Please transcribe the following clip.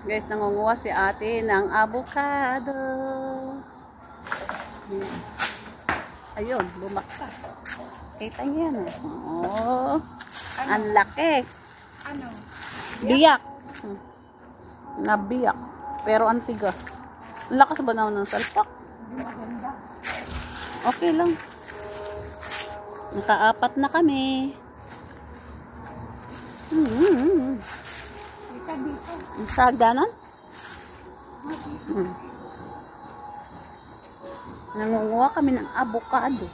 Guys, nangunguha si ate ng avocado. Ayun, bumaksa. Kita niyo yan. Oh, ang laki. Ano? Biyak. Nabiyak. Pero ang tigas. Ang lakas ba naman ng salpak? Okay lang. Nakaapat na kami. Dito, dito. Sa ganon? Nangunguha kami ng avocado.